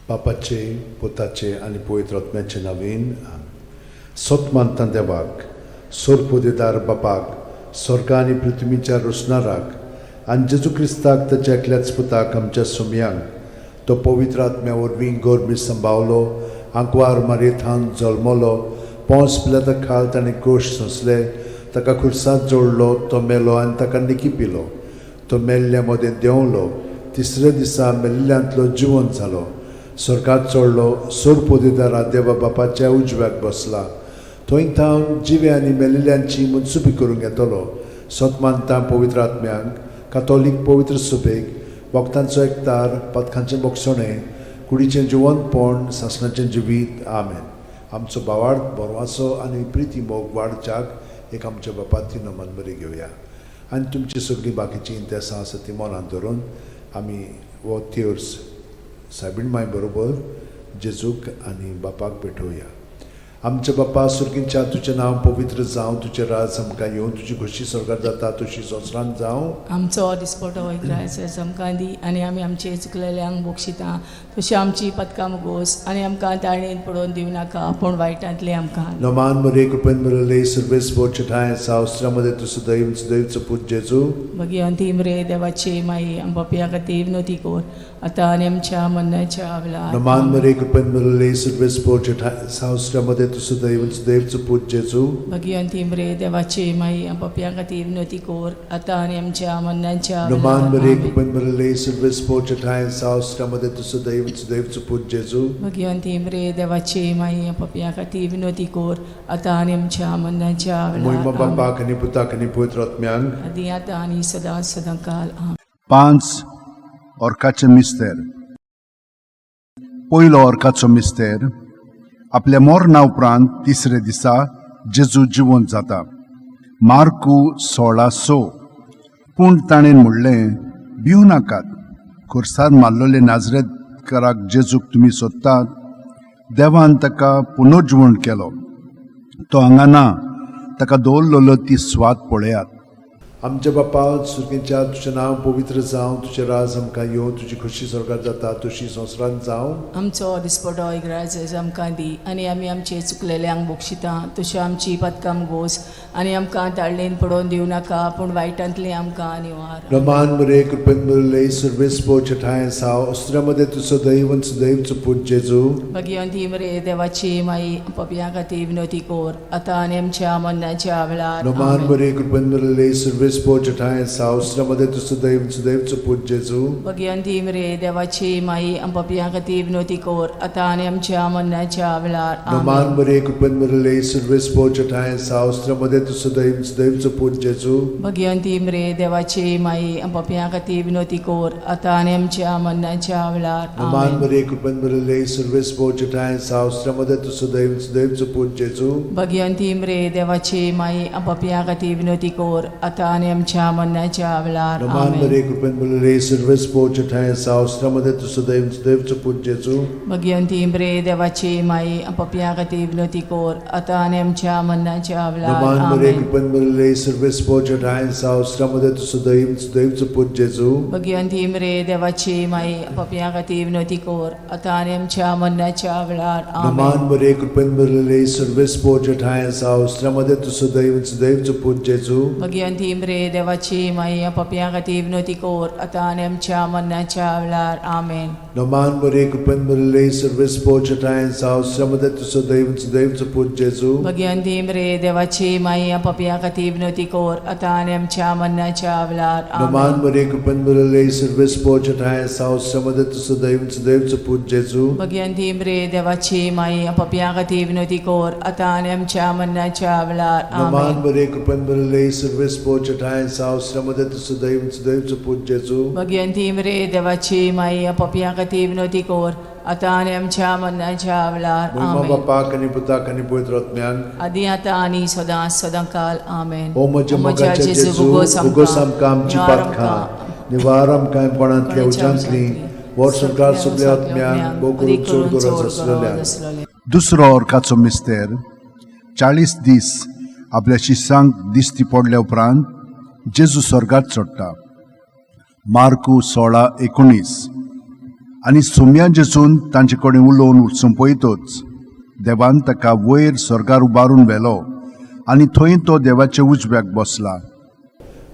बापाचे, पुताचे आणि पवित्र आत्म्याचे नावेन सतमानता देवाक, सोरपोदेदार बापाक, स्वर्गा आनी पृथ्वीच्या रोसणाराक आनी जेजू क्रिस्ताक ताच्या एकल्याच पुताक आमच्या सोमयांक तो पवित्र आत्म्या वरवीं गोरबी सांबावलो, आंकवार मारयेंत जल्मलो, पोंस पिलाता खाल ताणें कोश सोंसले, ताका खुर्सांत जोडलो, तो मेलो आनी ताका निकी पिलो, तो मेल्ल्या मदें देंवलो, तिसऱ्या दिसा मेल्ल्यांतलो जिवंत जालो, स्वर्गांत चडलो, सोरपोदेदारा देवा बापाच्या उजव्याक बसला, थंय थावन जिवे आनी मेल्लेल्यांची मनसुबी करूंक येतलो, सतमानता पवित्र आत्म्यांक, कातोलीक पवित्र सुबेक, वखदांचो एकतार, पथकांचें मोगसणें, कुडीचें जिवंतपण, सासणाचें जिवीत. आमेन. आमचो भावार्थ बरवासो आनी प्रिती मोग वाडच्याक एक आमच्या बापाची नमन बरी घेवया आनी तुमची सगळीं बाकीची इंतेसां आसा ती मनांत धरून आमी हो तिर्स सायबीण माय बरोबर जेजूक आनी बापाक भेटोवया. आमचे बापा सुर्गींच्या तुजें नांव पवित्र जावं, तुजें राज आमकां येवं, तुजी खुशी स्वर्गांत जाता तशी संवसारांत जावं. आमचो दिसपटो वयता आमकां दी आनी आमी आमचे चुकलेल्यांक बक्षिता तशी आमची पथकां मुगोस आनी आमकां ताळणेंत पडोवन दिवं नाका पूण वायटांतले आमकां. नमान मरे कृपेन मरले सर्वेस पोचठाय सावस्त्रामध्ये तुझं दैवचं पूज जेजू भगवंती मरे देवाचे माई आमच्या खातीर विनोती कोर आता आनी आमच्या मरणाच्या वेळार. नमान मरे कृपेन मरले सर्वेस पोचठाय सावस्त्रामध्ये तुझं दैवचं पूज जेजू भगवंती मरे देवाचे माई आमच्या खातीर विनोती कोर आता आनी आमच्या मरणाच्या वेळार. नमान मरे कृपेन मरले सर्वेस पोचठाय सावस्त्रामध्ये तुझं दैवचं पूज जेजू भगवंती मरे देवाचे माई आमच्या खातीर विनोती कोर आता आनी आमच्या मरणाच्या महिमा वेळार. बापाक आनी पुताक आनी पवित्र आत्म्यांक आदी आतां आनी सदांकाल. आमेन. 5 ऑर्काचे मिस्तेर. पयलो ऑर्काचो मिस्तेर. आपल्या मोरणा उपरांत तिसरे दिसा जेजू जिवंत जाता. मार्कू 16:6. पूण ताणें म्हणलें, भिवू नाकात, खुर्सांत मारलोले नाजरेतकाराक जेजूक तुमी सोदतात, देवान ताका पुनर्जीवन केलो, तो हांगा ना, ताका दवरलेलो ती स्वात पळयात. आमच्या बापा सुर्गींच्या तुजें नांव पवित्र जावं, तुजें राज आमकां येवं, तुजी खुशी स्वर्गांत जाता तशी संवसारांत जावं. आमचो दिसपटो इग्राज आमकां दी आनी आमी आमचे चुकलेल्यांक बक्षिता तशें आमची पथकां मुगोस आनी आमकां ताळणेंत पडोवन दिवं नाका पूण वायटांतली आमकां निवार. नमान मरे कृपेन मरले सर्वेस पोचठाय सावस्त्रामध्ये तुझं दैवचं पूज जेजू भगवंती मरे देवाची माई आमच्या खातीर विनोती कोर आता आनी आमच्या मरणाच्या वेळार. नमान मरे कृपेन मरले सर्वेस पोचठाय सावस्त्रामध्ये तुझं दैवचं पूज जेजू भगवंती मरे देवाची माई आमच्या खातीर विनोती कोर आता आनी आमच्या मरणाच्या वेळार. नमान मरे कृपेन मरले सर्वेस पोचठाय सावस्त्रामध्ये तुझं दैवचं पूज जेजू भगवंती मरे देवाची माई आमच्या खातीर विनोती कोर आता आनी आमच्या मरणाच्या वेळार. नमान मरे कृपेन मरले सर्वेस पोचठाय सावस्त्रामध्ये तुझं दैवचं पूज जेजू भगवंती मरे देवाची माई आमच्या खातीर विनोती कोर आता आनी आमच्या मरणाच्या वेळार. नमान मरे कृपेन मरले सर्वेस पोचठाय सावस्त्रामध्ये तुझं दैवचं पूज जेजू भगवंती मरे देवाची माई आमच्या खातीर विनोती कोर आता आनी आमच्या मरणाच्या वेळार. नमान मरे कृपेन मरले सर्वेस पोचठाय सावस्त्रामध्ये तुझं दैवचं पूज जेजू भगवंती मरे देवाची माई आमच्या खातीर विनोती कोर आता आनी आमच्या मरणाच्या वेळार. नमान मरे कृपेन मरले सर्वेस पोचठाय सावस्त्रामध्ये तुझं दैवचं पूज जेजू भगवंती मरे देवाची माई आमच्या खातीर विनोती कोर आता आनी आमच्या मरणाच्या वेळार. आमेन. नमान मरे कृपेन मरले सर्वेस पोचठाय सावस्त्रामध्ये तुझं दैवचं पूज जेजू भगवंती मरे देवाची माई आमच्या खातीर विनोती कोर आता आनी आमच्या मरणाच्या वेळार. नमान मरे कृपेन मरले सर्वेस पोचठाय सावस्त्रामध्ये तुझं दैवचं पूज जेजू भगवंती मरे देवाची माई आमच्या खातीर विनोती कोर आता आनी आमच्या मरणाच्या वेळार. नमान मरे कृपेन मरले सर्वेस पोचठाय सावस्त्रामध्ये तुझं दैवचं पूज जेजू भगवंती मरे देवाची माई आमच्या खातीर विनोती कोर आता आनी आमच्या मरणाच्या वेळार. महिमा बापाक आनी पुताक आनी पवित्र आत्म्यांक आदी आतां आनी सदांकाल. आमेन. ओ म्हज्या मोगाच्या जेजू उगोस आमकां आमची पातकां निवार आमकां पणांतल्या उज्यांतली वर सरकार सगळ्या आत्म्यांक बोगून चड गरज आसलेल्या. दुसरो ऑर्काचो मिस्तेर. 40 दीस आपल्या शिष्यांक दिश्टी पडल्या उपरांत जेजू स्वर्गात चडटा. मार्कू 16:19. आनी सुम्या जेजून तांचे कडेन उलोवन संपयतच देवान ताका वयर स्वर्गार उबारून व्हेलो आनी थंय तो देवाचे उजव्याक बसला.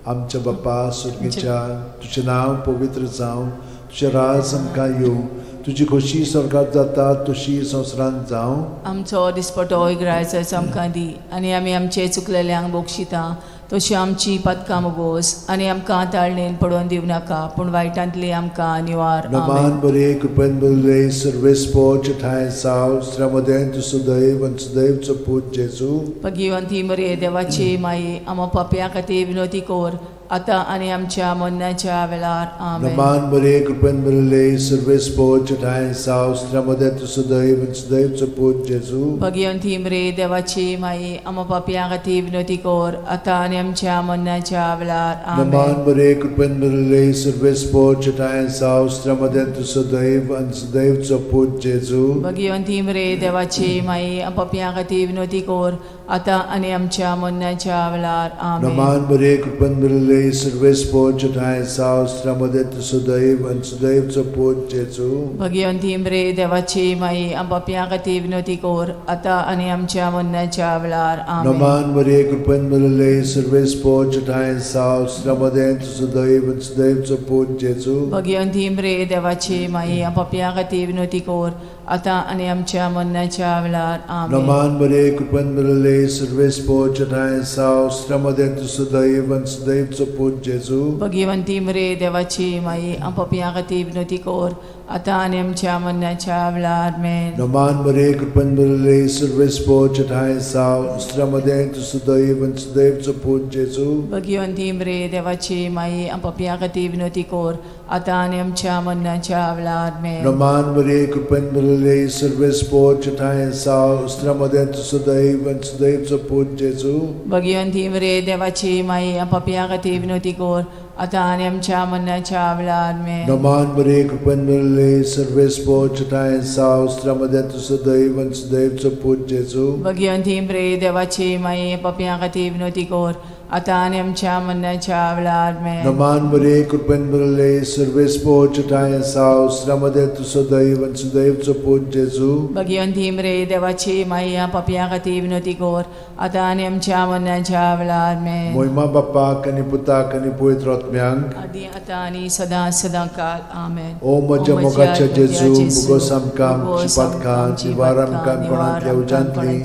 आमच्या बाप्पा सुर्गीच्या तुझें नांव पवित्र जावं, तुझें राज आमकां येवं, तुजी खोशी स्वर्गात जाता तशी संवसारांत जावं. आमचो दिसपटो इग्रायचो आमकां दी आनी आमी आमचे चुकलेल्यांक बोगशिता तशी आमची पदकां मोगोस आनी आमकां ताळणेन पडोवन दिवं नाका पूण वायटांतली आमकां निवार. नमान बरे कृपेन बरले सर्वेस पोच ठाय साव श्रमदेन तु सदैव आनी सदैवचो पूत जेजू. भगिवंती मरे देवाची माये आमो पाप्या खातीर विनोदी कोर आतां आनी आमच्या मरणाच्या वेळार. आमेन. नमान बरे कृपेन बरले सर्वेस पोच ठाय साव श्रमदेन तु सदैव आनी सदैवचो पूत जेजू. भगिवंती मरे देवाची माये आमो पाप्या खातीर विनोदी कोर आतां आनी आमच्या मरणाच्या वेळार. आमेन. नमान बरे कृपेन बरले सर्वेस पोच ठाय साव श्रमदेन तु सदैव आनी सदैवचो पूत जेजू. भगिवंती मरे देवाची माये आमो पाप्या खातीर विनोदी कोर आतां आनी आमच्या मरणाच्या वेळार. आमेन. नमान बरे कृपेन बरले सर्वेस पोच ठाय साव श्रमदेन तु सदैव आनी सदैवचो पूत जेजू. भगिवंती मरे देवाची माये आमो पाप्या खातीर विनोदी कोर आतां आनी आमच्या मरणाच्या वेळार. आमेन. नमान बरे कृपेन बरले सर्वेस पोच ठाय साव श्रमदेन तु सदैव आनी सदैवचो पूत जेजू. भगिवंती मरे देवाची माये आमो पाप्या खातीर विनोदी कोर आतां आनी आमच्या मरणाच्या वेळार. आमेन. नमान बरे कृपेन बरले सर्वेस पोच ठाय साव श्रमदेन तु सदैव आनी सदैवचो पूत जेजू. भगिवंती मरे देवाची माये आमो पाप्या खातीर विनोदी कोर आतां आनी आमच्या मरणाच्या वेळार. आमेन. नमान बरे कृपेन बरले सर्वेस पोच ठाय साव श्रमदेन तु सदैव आनी सदैवचो पूत जेजू. भगिवंती मरे देवाची माये आमो पाप्या खातीर विनोदी कोर आतां आनी आमच्या मरणाच्या वेळार. आमेन. नमान बरे कृपेन बरले सर्वेस पोच ठाय साव श्रमदेन तु सदैव आनी सदैवचो पूत जेजू. भगिवंती मरे देवाची माये आमो पाप्या खातीर विनोदी कोर आतां आनी आमच्या मरणाच्या वेळार. आमेन. नमान बरे कृपेन बरले सर्वेस पोच ठाय साव श्रमदेन तु सदैव आनी सदैवचो पूत जेजू. भगिवंती मरे देवाची माये आमो पाप्या खातीर विनोदी कोर आतां आनी आमच्या मरणाच्या वेळार. आमेन. नमान बरे कृपेन बरले सर्वेस पोच ठाय साव श्रमदेन तु सदैव आनी सदैवचो पूत जेजू. भगिवंती मरे देवाची माये आमो पाप्या खातीर विनोदी कोर आतां आनी आमच्या मरणाच्या वेळार. आमेन. मोहिमा बाप्पाक आनी पुताक आनी पवित्र आत्म्यांक आदी आतां आनी सदां सदां काल. आमेन. ओ म्हज्या मोगाच्या जेजू मुगोस आमकां आमची पातकां निवार आमकां कोणांतल्या उजांतली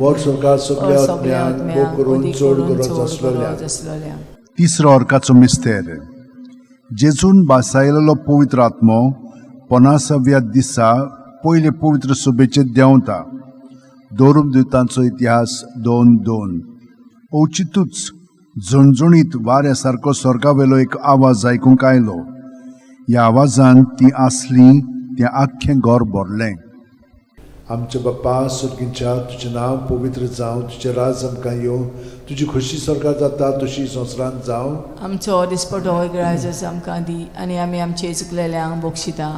वर सरकार सगळ्या आत्म्यांक भोग करून चड गरज आसलेल्या. तिसरो अर्काचो मिस्तेर. जेजून बासायलेलो पवित्र आत्मो 50व्या दिसा पयले पवित्र सभेचे देंवता. दोरूप दिवतांचो इतिहास 2:2. औचितूच झणझणीत वाऱ्या सारको स्वर्गावेलो एक आवाज आयकूंक आयलो. ह्या आवाजान ती आसली तें आख्खें घर भरलें. आमच्या बाप्पा सुर्गीच्या तुजें नांव पवित्र जावं, तुजें राज आमकां येवं, तुजी खोशी स्वर्गात जाता तशी संवसारांत जावं. आमचो दिसपटो इग्रायचो आमकां दी आनी आमी आमचे चुकलेल्यांक बोगशिता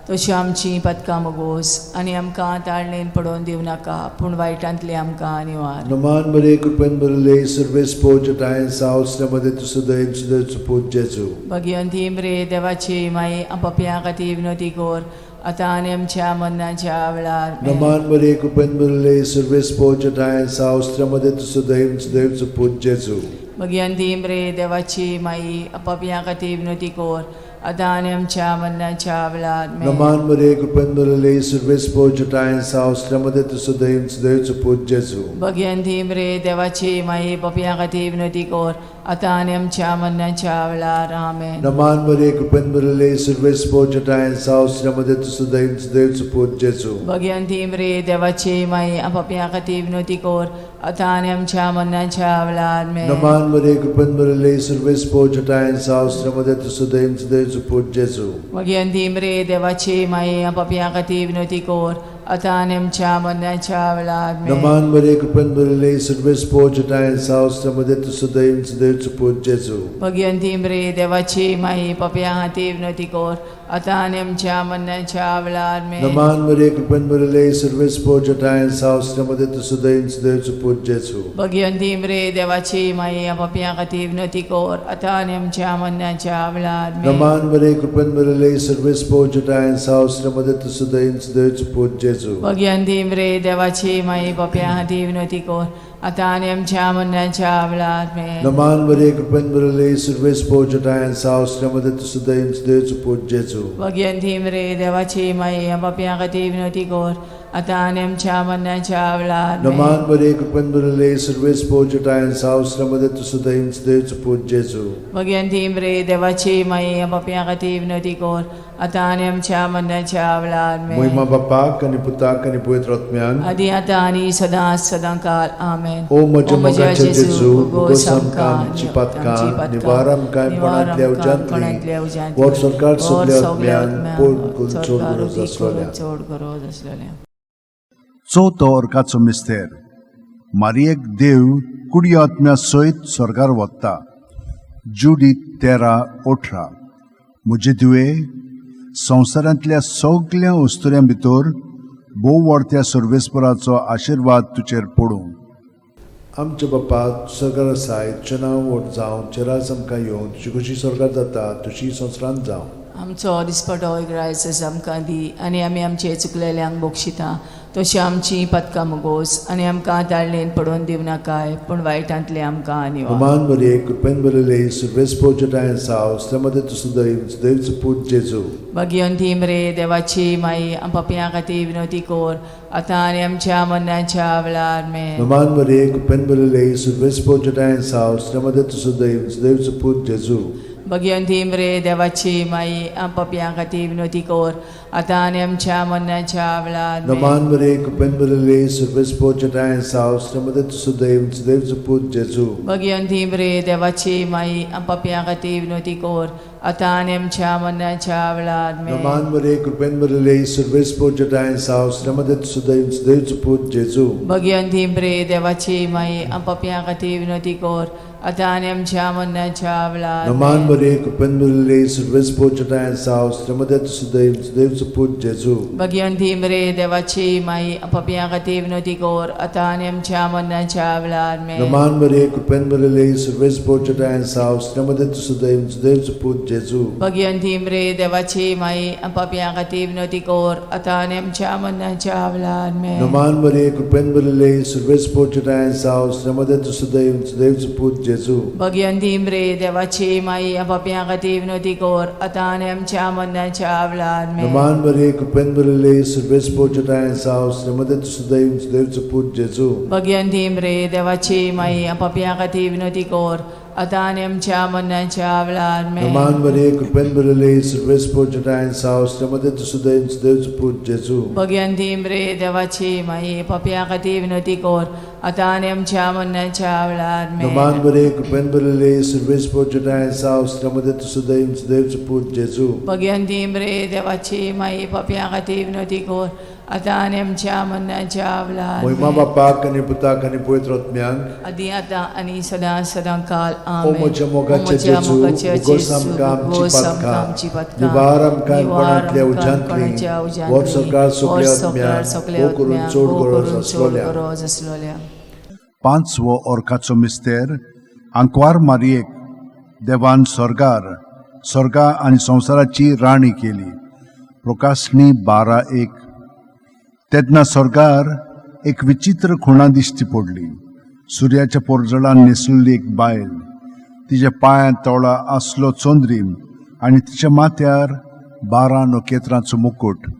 तशी आमची पदकां मोगोस आनी आमकां ताळणेन पडोवन दिवं नाका पूण वायटांतली आमकां निवार. नमान बरे कृपेन बरले सर्वेस पोच ठाय साव श्रमदेन तु सदैव सदैवचो पूत जेजू. भगिवंती मरे देवाची माये आमो पाप्या खातीर विनोदी कोर आतां आनी आमच्या मरणाच्या वेळार. आमेन. नमान बरे कृपेन बरले सर्वेस पोच ठाय साव श्रमदेन तु सदैव सदैवचो पूत जेजू. भगिवंती मरे देवाची माये आमो पाप्या खातीर विनोदी कोर आतां आनी आमच्या मरणाच्या वेळार. आमेन. नमान बरे कृपेन बरले सर्वेस पोच ठाय साव श्रमदेन तु सदैव सदैवचो पूत जेजू. भगिवंती मरे देवाची माये पाप्या खातीर विनोदी कोर आतां आनी आमच्या मरणाच्या वेळार. आमेन. नमान बरे कृपेन बरले सर्वेस पोच ठाय साव श्रमदेन तु सदैव सदैवचो पूत जेजू. भगिवंती मरे देवाची माये आमो पाप्या खातीर विनोदी कोर आतां आनी आमच्या मरणाच्या वेळार. आमेन. नमान बरे कृपेन बरले सर्वेस पोच ठाय साव श्रमदेन तु सदैव सदैवचो पूत जेजू. भगिवंती मरे देवाची माये आमो पाप्या खातीर विनोदी कोर आतां आनी आमच्या मरणाच्या वेळार. आमेन. नमान बरे कृपेन बरले सर्वेस पोच ठाय साव श्रमदेन तु सदैव सदैवचो पूत जेजू. भगिवंती मरे देवाची माये पाप्या खातीर विनोदी कोर आता आणि आमच्या मरणाच्या वेळार आमेन. नमान मरिये कृपेन भरले सर्व स्पोर्जटा सावस्त्रमध्ये तू सुदैन सुदैवचो पूत जेजू. भगवंती मरे देवाची माये पापियां खातीर विनवती कर आता आणि आमच्या मरणाच्या वेळार आमेन. नमान मरिये कृपेन भरले सर्व स्पोर्जटा सावस्त्रमध्ये तू सुदैन सुदैवचो पूत जेजू. भगवंती मरे देवाची माये पापियां खातीर विनवती कर आता आणि आमच्या मरणाच्या वेळार आमेन. नमान मरिये कृपेन भरले सर्व स्पोर्जटा सावस्त्रमध्ये तू सुदैन सुदैवचो पूत जेजू. भगवंती मरे देवाची माये पापियां खातीर विनवती कर आता आणि आमच्या मरणाच्या वेळार आमेन. नमान मरिये कृपेन भरले सर्व स्पोर्जटा सावस्त्रमध्ये तू सुदैन सुदैवचो पूत जेजू. भगवंती मरे देवाची माये पापियां खातीर विनवती कर आता आणि आमच्या मरणाच्या वेळार आमेन. महिमा बापाक आनी पुताक आनी पवित्र आत्म्यान आदी आता आणि सदां काल आमेन. ओ म्हज्या मोगाचे जेजू उगोस आमकां आमची पातकां निवार आमकां कोणांतल्या उज्यांतली वर सरकार सगल्या आत्म्यान पोट चोड गरज आसलेल्या. चवथो अर्काचो मिस्तेर. मारयेक देव कुडी आत्म्या सयत स्वर्गार वता. जुडी 13:18. म्हजे तुवे संवसारांतल्या सगळ्या वस्तुऱ्यां भितर भोव व्हडत्या सर्वेस्पराचो आशिर्वाद तुचेर पडूं. आमचे बापा स्वर्गार आसाय तुजें नांव व्हड जावं चेरास आमकां येवं तुजी कशी स्वर्गार जाता तशी संवसारांत जावं. आमचो दिसपटो रायस आमकां दी आनी आमी आमचे चुकलेल्यांक बोगशिता तशी आमची पदकां मोगोस आनी आमकां ताळणेन पडोवन दिवं नाकाय पूण वायटांतले आमकां निवार. नमान मरिये कृपेन भरले सर्व स्पोर्जटा सावस्त्रमध्ये तू सुदैवचो पूत जेजू. भगवंती मरे देवाची माई पापियां खातीर विनवती कर आता आनी आमच्या मरणाच्या वेळार आमेन. नमान मरिये कृपेन भरले सर्व स्पोर्जटा सावस्त्रमध्ये तू सुदैवचो पूत जेजू. भगवंती मरे देवाची माई पापियां खातीर विनवती कर आता आनी आमच्या मरणाच्या वेळार आमेन. नमान मरिये कृपेन भरले सर्व स्पोर्जटा सावस्त्रमध्ये तू सुदैवचो पूत जेजू. भगवंती मरे देवाची माई पापियां खातीर विनवती कर आता आनी आमच्या मरणाच्या वेळार आमेन. नमान मरिये कृपेन भरले सर्व स्पोर्जटा सावस्त्रमध्ये तू सुदैवचो पूत जेजू. भगवंती मरे देवाची माई पापियां खातीर विनवती कर आता आनी आमच्या मरणाच्या वेळार नमान आमेन. मरिये कृपेन भरले सर्व स्पोर्जटा सावस्त्रमध्ये तू सुदैवचो पूत जेजू. भगवंती मरे देवाची माई पापियां खातीर विनवती कर आता आनी आमच्या मरणाच्या वेळार आमेन. नमान मरिये कृपेन भरले सर्व स्पोर्जटा सावस्त्रमध्ये तू सुदैवचो पूत जेजू. भगवंती मरे देवाची माई पापियां खातीर विनवती कर आता आनी आमच्या मरणाच्या वेळार आमेन. नमान मरिये कृपेन भरले सर्व स्पोर्जटा सावस्त्रमध्ये तू सुदैवचो पूत जेजू. भगवंती मरे देवाची माई पापियां खातीर विनवती कर आता आनी आमच्या मरणाच्या वेळार आमेन. नमान मरिये कृपेन भरले सर्व स्पोर्जटा सावस्त्रमध्ये तू सुदैवचो पूत जेजू. भगवंती मरे देवाची माई पापियां खातीर विनवती कर आता आनी आमच्या मरणाच्या वेळार आमेन. नमान मरिये कृपेन भरले सर्व स्पोर्जटा सावस्त्रमध्ये तू सुदैवचो पूत जेजू. भगवंती मरे देवाची माई पापियां खातीर विनवती कर आता आनी आमच्या मरणाच्या वेळार आमेन. नमान मरिये कृपेन भरले सर्व स्पोर्जटा सावस्त्रमध्ये तू सुदैवचो पूत जेजू. भगवंती मरे देवाची माई पापियां खातीर विनवती कर आता आनी आमच्या मरणाच्या वेळार महिमा आमेन. बापाक आनी पुताक आनी पवित्र आत्म्याक आदी आता आनी सदां काल ओ आमेन. म्हज्या मोगाचे जेजू उगोस आमकां आमची पातकां निवार आमकां कोणांतल्या उज्यांतली वर सरकार सगल्या आत्म्याक ओ करून चोड गरज आसलोल्या. पांचवो अर्काचो मिस्तेर. आंकवार मारयेक देवान स्वर्गा आनी संवसाराची राणी केली. प्रकाशनी 12:1. तेन्ना स्वर्गार एक विचित्र खुणा दिश्टी पडली. सुर्याच्या पोरजळान न्हेसलेली एक बायल. तिच्या पांयां तळा आसलो चोंद्रीम आनी तिच्या माथ्यार 12 नखेत्रांचो मुकुट.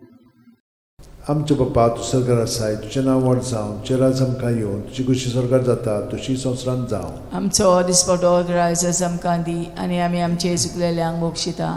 आमचे बापा तूं स्वर्गार आसाय तुजें नांव व्हड जावं चेरास आमकां येवं तुजी कशी स्वर्गार जाता तशी संवसारांत जावं. आमचो दिसपटो रायस आमकां दी आनी आमी आमचे चुकलेल्यांक बोगशिता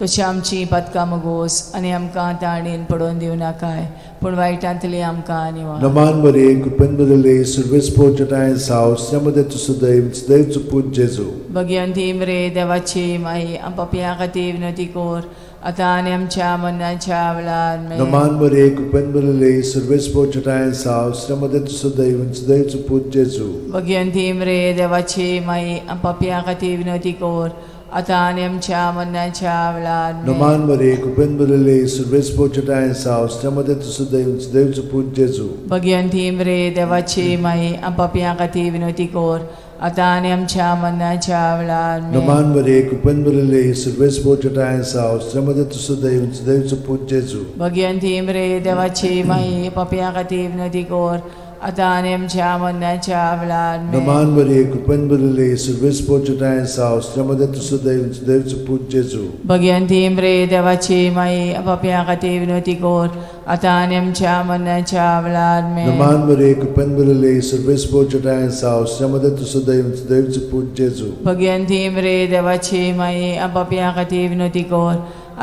तशी आमची पदकां मोगोस आनी आमकां ताळणेन पडोवन दिवं नाकाय पूण वायटांतली आमकां निवार. नमान मरिये कृपेन भरले सर्व स्पोर्जटा सावस्त्रमध्ये तू सुदैवचो पूत जेजू. भगवंती मरे देवाची माई पापियां खातीर विनवती कर आता आनी आमच्या मरणाच्या वेळार आमेन. नमान मरिये कृपेन भरले सर्व स्पोर्जटा सावस्त्रमध्ये तू सुदैवचो पूत जेजू. भगवंती मरे देवाची माई पापियां खातीर विनवती कर आता आणि आमच्या मरणाच्या वेळार Naman Maria, kupen bulele, surves pochata sa, ostramade tu sudev suput Jesu. Bhagwanti मरे देवाची माई आपापिया खाती विनोती कोर आता आणि आमच्या मरणाच्या वेळार Naman Maria, kupen bulele, surves pochata sa, ostramade tu sudev suput Jesu. Bhagwanti मरे देवाची माई आपापिया खाती विनोती कोर आता आणि आमच्या मरणाच्या वेळार Naman Maria, kupen bulele, surves pochata sa, ostramade tu sudev suput Jesu. Bhagwanti मरे देवाची माई आपापिया खाती विनोती कोर आता आणि आमच्या मरणाच्या वेळार Naman Maria, kupen bulele, surves pochata sa, ostramade tu sudev suput Jesu. Bhagwanti मरे देवाची माई आपापिया खाती विनोती कोर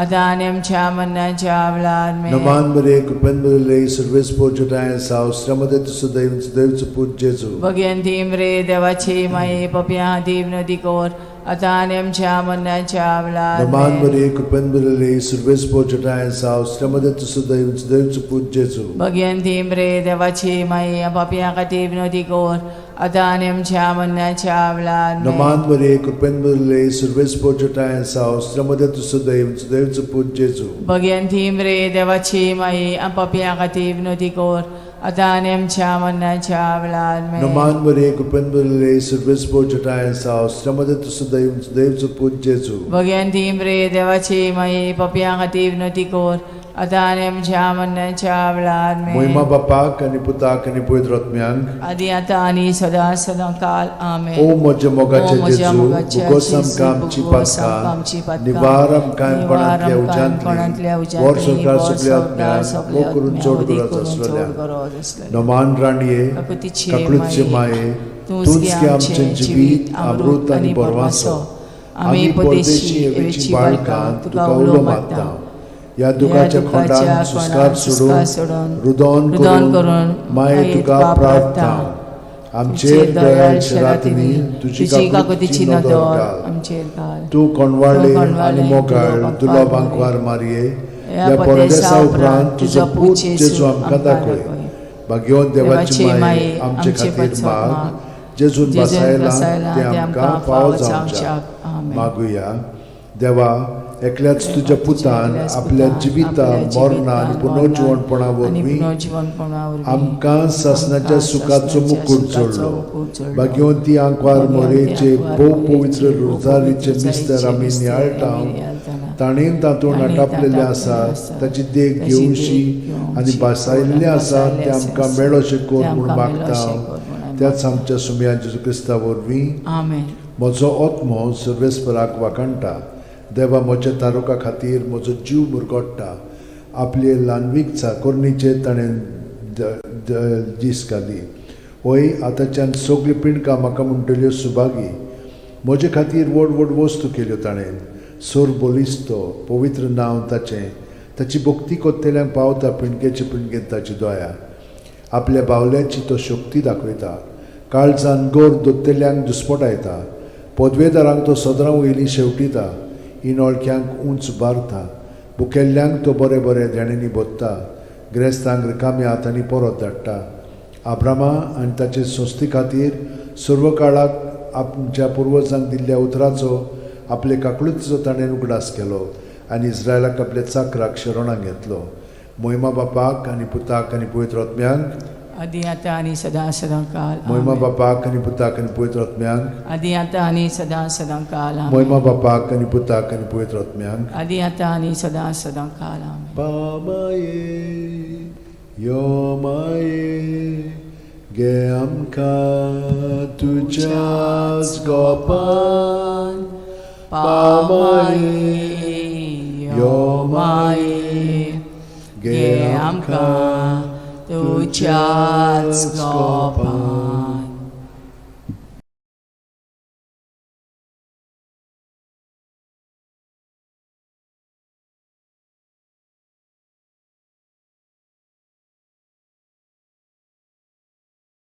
आता आणि आमच्या मरणाच्या वेळार Naman Maria, kupen bulele, surves pochata sa, ostramade tu sudev suput Jesu. Bhagwanti मरे देवाची माई आपापिया खाती विनोती कोर आता आणि आमच्या मरणाच्या वेळार Naman Maria, kupen bulele, surves pochata sa, ostramade tu sudev suput Jesu. Bhagwanti मरे देवाची माई आपापिया खाती विनोती कोर आता आणि आमच्या मरणाच्या वेळार Naman Maria, kupen bulele, surves pochata sa, ostramade tu sudev suput Jesu. Bhagwanti मरे देवाची माई आपापिया खाती विनोती कोर आता आणि आमच्या मरणाच्या वेळार Naman Maria, kupen bulele, surves pochata sa, ostramade tu sudev suput Jesu. Bhagwanti मरे देवाची माई आपापिया खाती विनोती कोर आता आणि आमच्या मरणाच्या वेळार Moima Bapak ani Putak ani Pavitr Atmyank. आधी आता आणि सदा सदा काल आमेन O moja mogache O moja Jesu, mogache bugosam Jesu, kamchi bugosam patka, kamchi patka, nivaram kaim nivaram panatlia kaim ujantli, panatlia ujantli, vor sorkar vor suple sorkar atmyan, suple o kurun atmyan, chod odi gurat kurun aslalya. chod gurat aslalya. Naman raniye, Kakutiche kaklutche maye, maye, tunski amche jivit, amrut ani borvaso. Ami परदेशी एवेची बाळकां तुका उलो मागता. या दुखाच्या खोंडान सुस्कार सोडून रुदोन करून माये तुका प्रार्थना. आमचेर दयाळ शरातनी तुझी काकुतीची नदर घाल. आमचेर घाल तू कोणवाळे आणि मोगाळ तुला बांकवार मारये. या परदेसा उपरांत तुझो पूत जेजू आमकां दाखय. भाग्यवान देवाची माये आमचे खातीर माग. जेजून बसायला ते आमकां फावो जावच्याक मागुया. देवा, एकल्याच तुझ्या पुतान आपल्या जिविता मरणा आनी पुनर्जीवनपणा वरवीं आमकां सासणाच्या सुखाचो मुकुट जोडलो. भाग्यवंती आंकवार मोरेचे भोव पवित्र रोजारीचे मिस्तर आमी नियाळटाव. ताणेन तातूंत आटापलेले आसा ताची देख घेवशी आनी बसायल्ले आसा ते आमकां मेळोशे कोर म्हूण मागता. त्याच आमच्या सुम्या जेजू क्रिस्ता वरवीं आमेन. म्हजो आत्मो सर्वेस्पराक वाकणटा. देवा, म्हज्या तारुका खातीर म्हजो जीव मुरगोडटा. आपले ल्हानवीक चाकोरणीचे ताणें दीस घाली. होय, आतांच्यान सगळी पिणकां म्हाका म्हणटल्यो सुभागी. म्हजे खातीर व्हड व्हड वस्तू केल्यो ताणें. सोर बोलिस्तो पवित्र नांव ताचें. ताची भक्ती कोत्तेल्यांक पावता पिणकेचे पिणकेंत ताची दोया. आपल्या बावल्याची तो शक्ती दाखयता. काळजान गोर दोत्तेल्यांक दुस्पटायता. पदवेदारांक तो सदरां वयली शेवटिता. इनोळख्यांक उंच बारता. भुकेल्ल्यांक तो बरे बरे देणेनी बोदता. गिरेस्तांक रिकाम्या हातांनी परत धाडटा. आब्रामा आनी ताचे संस्थे खातीर सर्व काळाक आमच्या पुर्वजांक दिल्ल्या उतराचो आपले काकळुतीचो ताणें उगडास केलो आनी इस्रायलाक आपल्या चाकराक शरणांत घेतलो. मोहिमा बापाक आनी पुताक आनी पवित्र आत्म्यांक. आदी आता आणि सदा सदा काल मोहिमा बापाक आनी पुताक आनी पवित्र आत्म्यांक. आदी आता आणि सदा सदा काल मोहिमा बापाक आनी पुताक आनी पवित्र आत्म्यांक. आदी आता आणि सदा सदा काल पामाये यो माये गे आमकां तुज्याच गोपान. पामाये यो माये गे आमकां तुज्याच गोपान.